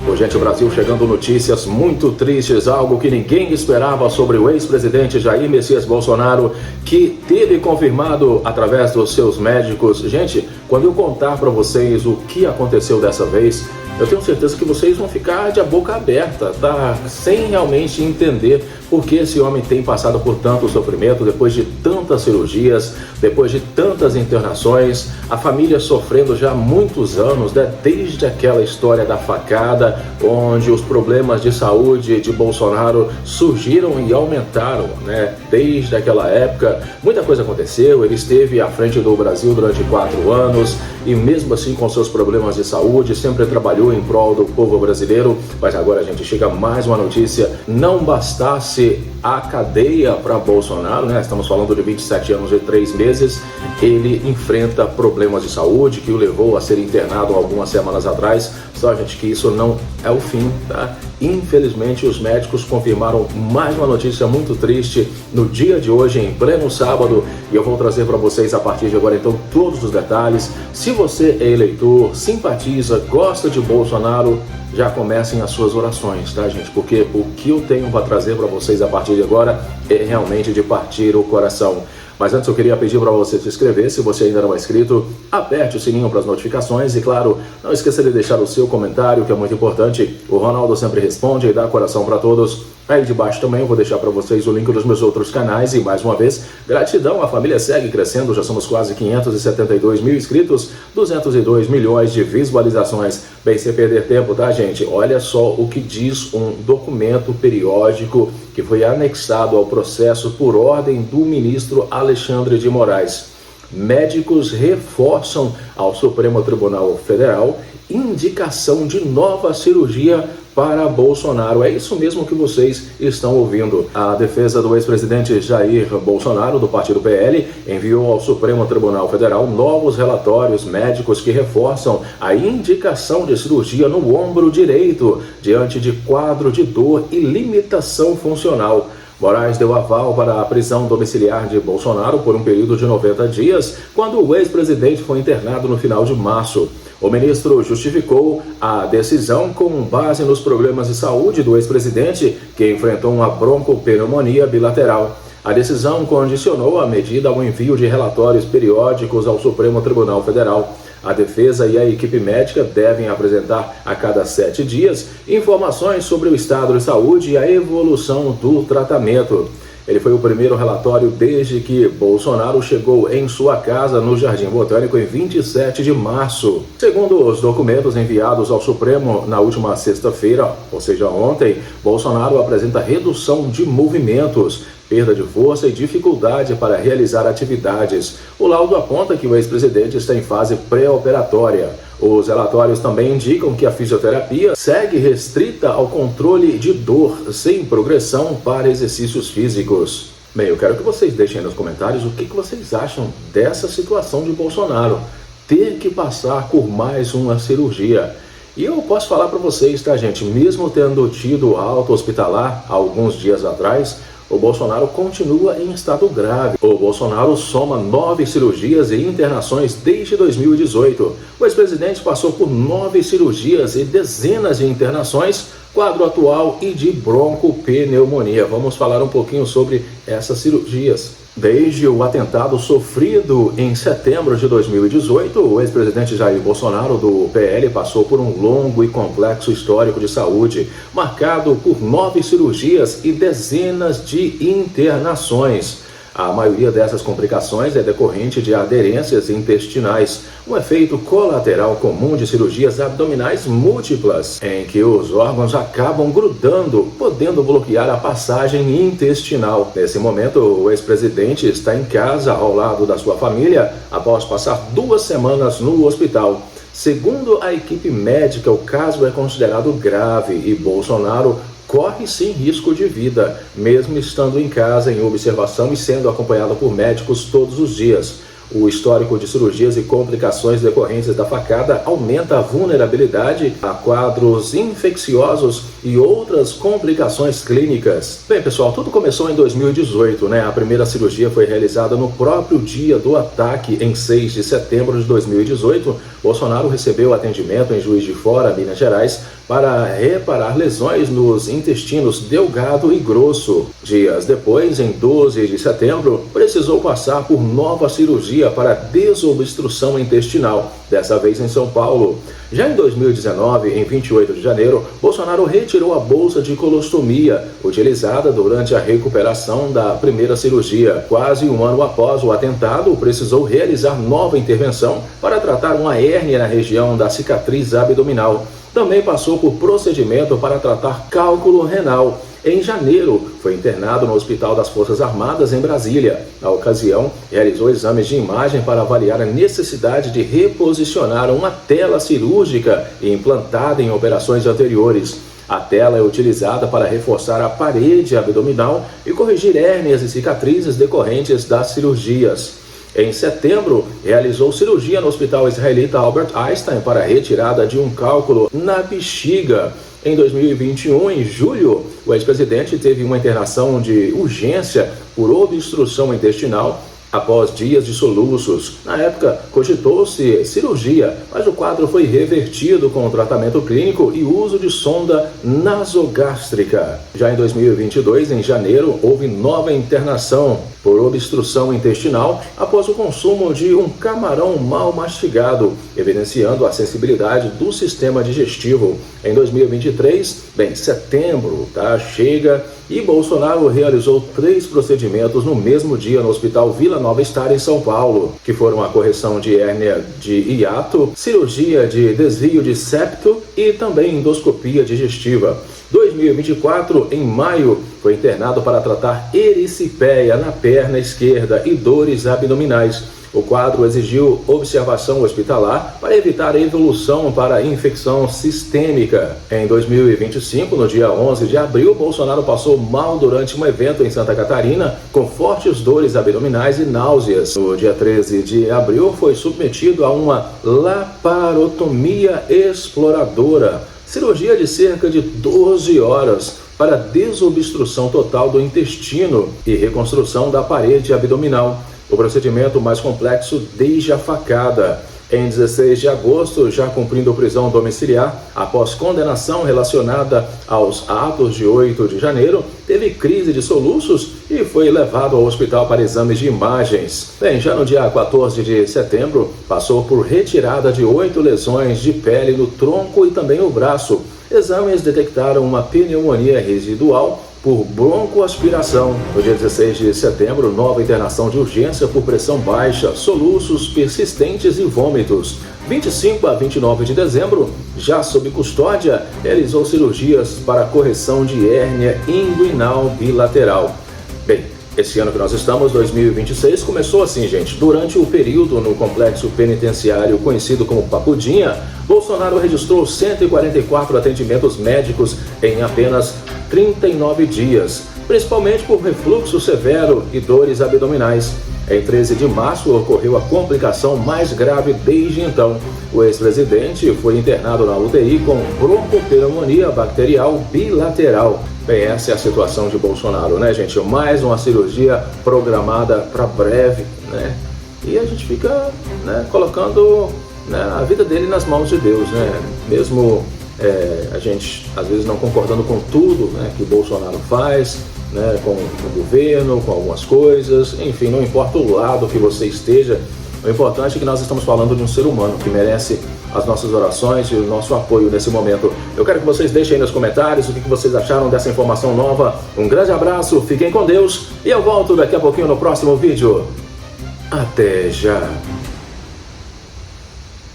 Ô, gente, o Brasil chegando notícias muito tristes, algo que ninguém esperava sobre o ex-presidente Jair Messias Bolsonaro, que teve confirmado através dos seus médicos. Gente, quando eu contar para vocês o que aconteceu dessa vez, eu tenho certeza que vocês vão ficar de boca aberta, tá? Sem realmente entender por que esse homem tem passado por tanto sofrimento, depois de tantas cirurgias, depois de tantas internações, a família sofrendo já há muitos anos, né? Desde aquela história da facada, onde os problemas de saúde de Bolsonaro surgiram e aumentaram, né? Desde aquela época, muita coisa aconteceu, ele esteve à frente do Brasil durante 4 anos, e mesmo assim com seus problemas de saúde, sempre trabalhou em prol do povo brasileiro. Mas agora a gente chega a mais uma notícia: não bastasse a cadeia para Bolsonaro, né? Estamos falando de 27 anos e 3 meses, ele enfrenta problemas de saúde que o levou a ser internado algumas semanas atrás. Só, gente, que isso não é o fim, tá? Infelizmente, os médicos confirmaram mais uma notícia muito triste no dia de hoje, em pleno sábado, e eu vou trazer para vocês a partir de agora, então, todos os detalhes. Se você é eleitor, simpatiza, gosta de Bolsonaro, já comecem as suas orações, tá, gente? Porque o que eu tenho para trazer para vocês a partir de agora é realmente de partir o coração. Mas antes eu queria pedir para você se inscrever, se você ainda não é inscrito, aperte o sininho para as notificações e, claro, não esqueça de deixar o seu comentário, que é muito importante. O Ronaldo sempre responde e dá coração para todos. Aí de baixo também eu vou deixar para vocês o link dos meus outros canais e, mais uma vez, gratidão, a família segue crescendo, já somos quase 572 mil inscritos, 202 milhões de visualizações. Bem, sem perder tempo, tá, gente? Olha só o que diz um documento periódico que foi anexado ao processo por ordem do ministro Alexandre de Moraes. Médicos reforçam ao Supremo Tribunal Federal indicação de nova cirurgia para Bolsonaro. É isso mesmo que vocês estão ouvindo. A defesa do ex-presidente Jair Bolsonaro, do partido PL, enviou ao Supremo Tribunal Federal novos relatórios médicos que reforçam a indicação de cirurgia no ombro direito, diante de quadro de dor e limitação funcional. Moraes deu aval para a prisão domiciliar de Bolsonaro por um período de 90 dias, quando o ex-presidente foi internado no final de março. O ministro justificou a decisão com base nos problemas de saúde do ex-presidente, que enfrentou uma broncopneumonia bilateral. A decisão condicionou a medida ao envio de relatórios periódicos ao Supremo Tribunal Federal. A defesa e a equipe médica devem apresentar a cada 7 dias informações sobre o estado de saúde e a evolução do tratamento. Ele foi o primeiro relatório desde que Bolsonaro chegou em sua casa no Jardim Botânico em 27 de março. Segundo os documentos enviados ao Supremo na última sexta-feira, ou seja, ontem, Bolsonaro apresenta redução de movimentos, perda de força e dificuldade para realizar atividades. O laudo aponta que o ex-presidente está em fase pré-operatória. Os relatórios também indicam que a fisioterapia segue restrita ao controle de dor, sem progressão para exercícios físicos. Bem, eu quero que vocês deixem nos comentários o que vocês acham dessa situação de Bolsonaro ter que passar por mais uma cirurgia. E eu posso falar para vocês, tá, gente? Mesmo tendo tido alta hospitalar há alguns dias atrás, o Bolsonaro continua em estado grave. O Bolsonaro soma 9 cirurgias e internações desde 2018. O ex-presidente passou por 9 cirurgias e dezenas de internações, quadro atual e de broncopneumonia. Vamos falar um pouquinho sobre essas cirurgias. Desde o atentado sofrido em setembro de 2018, o ex-presidente Jair Bolsonaro, do PL, passou por um longo e complexo histórico de saúde, marcado por 9 cirurgias e dezenas de internações. A maioria dessas complicações é decorrente de aderências intestinais, um efeito colateral comum de cirurgias abdominais múltiplas, em que os órgãos acabam grudando, podendo bloquear a passagem intestinal. Nesse momento, o ex-presidente está em casa ao lado da sua família, após passar 2 semanas no hospital. Segundo a equipe médica, o caso é considerado grave e Bolsonaro corre sim risco de vida, mesmo estando em casa em observação e sendo acompanhado por médicos todos os dias. O histórico de cirurgias e complicações decorrentes da facada aumenta a vulnerabilidade a quadros infecciosos e outras complicações clínicas. Bem, pessoal, tudo começou em 2018, né? A primeira cirurgia foi realizada no próprio dia do ataque, em 6 de setembro de 2018. Bolsonaro recebeu atendimento em Juiz de Fora, Minas Gerais, para reparar lesões nos intestinos delgado e grosso. Dias depois, em 12 de setembro, precisou passar por nova cirurgia para desobstrução intestinal, dessa vez em São Paulo. Já em 2019, em 28 de janeiro, Bolsonaro retirou a bolsa de colostomia, utilizada durante a recuperação da primeira cirurgia. Quase um ano após o atentado, precisou realizar nova intervenção para tratar uma hérnia na região da cicatriz abdominal. Também passou por procedimento para tratar cálculo renal. Em janeiro, foi internado no Hospital das Forças Armadas, em Brasília. Na ocasião, realizou exames de imagem para avaliar a necessidade de reposicionar uma tela cirúrgica implantada em operações anteriores. A tela é utilizada para reforçar a parede abdominal e corrigir hérnias e cicatrizes decorrentes das cirurgias. Em setembro, realizou cirurgia no Hospital Israelita Albert Einstein para retirada de um cálculo na bexiga. Em 2021, em julho, o ex-presidente teve uma internação de urgência por obstrução intestinal após dias de soluços. Na época, cogitou-se cirurgia, mas o quadro foi revertido com tratamento clínico e uso de sonda nasogástrica. Já em 2022, em janeiro, houve nova internação por obstrução intestinal após o consumo de um camarão mal mastigado, evidenciando a sensibilidade do sistema digestivo. Em 2023, setembro, chega, e Bolsonaro realizou 3 procedimentos no mesmo dia no Hospital Vila Nova Star, em São Paulo, que foram a correção de hérnia de hiato, cirurgia de desvio de septo e também endoscopia digestiva. 2024, em maio, foi internado para tratar ericipeia na perna esquerda e dores abdominais. O quadro exigiu observação hospitalar para evitar a evolução para infecção sistêmica. Em 2025, no dia 11 de abril, Bolsonaro passou mal durante um evento em Santa Catarina, com fortes dores abdominais e náuseas. No dia 13 de abril, foi submetido a uma laparotomia exploradora, cirurgia de cerca de 12 horas, para desobstrução total do intestino e reconstrução da parede abdominal. O procedimento mais complexo desde a facada. Em 16 de agosto, já cumprindo prisão domiciliar, após condenação relacionada aos atos de 8 de janeiro, teve crise de soluços e foi levado ao hospital para exames de imagens. Já no dia 14 de setembro, passou por retirada de 8 lesões de pele no tronco e também no braço. Exames detectaram uma pneumonia residual por broncoaspiração. No dia 16 de setembro, nova internação de urgência por pressão baixa, soluços persistentes e vômitos. 25 a 29 de dezembro, já sob custódia, realizou cirurgias para correção de hérnia inguinal bilateral. Esse ano que nós estamos, 2026, começou assim, gente. Durante o período no complexo penitenciário conhecido como Papudinha, Bolsonaro registrou 144 atendimentos médicos em apenas 39 dias, principalmente por refluxo severo e dores abdominais. Em 13 de março, ocorreu a complicação mais grave desde então. O ex-presidente foi internado na UTI com broncopneumonia bacterial bilateral. Essa é a situação de Bolsonaro, né, gente? Mais uma cirurgia programada para breve, né? E a gente fica, colocando, a vida dele nas mãos de Deus, né? Mesmo a gente, às vezes, não concordando com tudo, que o Bolsonaro faz, com o governo, com algumas coisas, enfim, não importa o lado que você esteja, o importante é que nós estamos falando de um ser humano que merece as nossas orações e o nosso apoio nesse momento. Eu quero que vocês deixem aí nos comentários o que vocês acharam dessa informação nova. Um grande abraço, fiquem com Deus e eu volto daqui a pouquinho no próximo vídeo. Até já!